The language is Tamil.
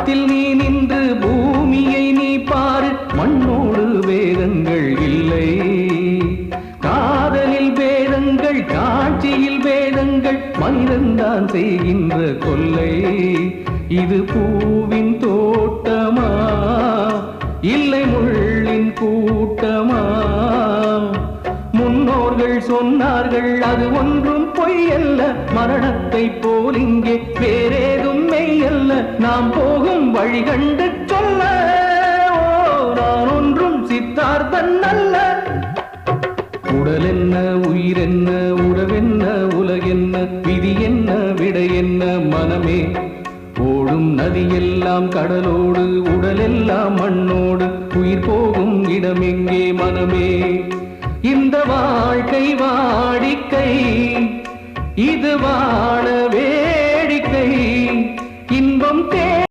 வானத்தில் நீ நின்று பூமியை நீ பாரு, மண்ணோடு வேதங்கள் இல்லை. காதலில் வேதங்கள், காட்சியில் வேதங்கள், மனிதன்தான் செய்கின்ற கொல்லை. இது பூவின் தோட்டமா இல்லை முள்ளின் கூட்டமா? முன்னோர்கள் சொன்னார்கள் அது ஒன்றும் பொய்யல்ல, மரணத்தை போல் இங்கே வேறேதும் மெய்யல்ல. நாம் போகும் வழி கண்டு சொல்ல, நான் ஒன்றும் சித்தார்த்தன் அல்ல. உடல் என்ன, உயிர் என்ன, உறவென்ன, உலகென்ன, விதி என்ன, விடை என்ன மனமே? ஓடும் நதியெல்லாம் கடலோடு, உடலெல்லாம் மண்ணோடு, உயிர் போகும் இடமெங்கே மனமே? இந்த வாழ்க்கை வாடிக்கை, இது வாழ வேடிக்கை.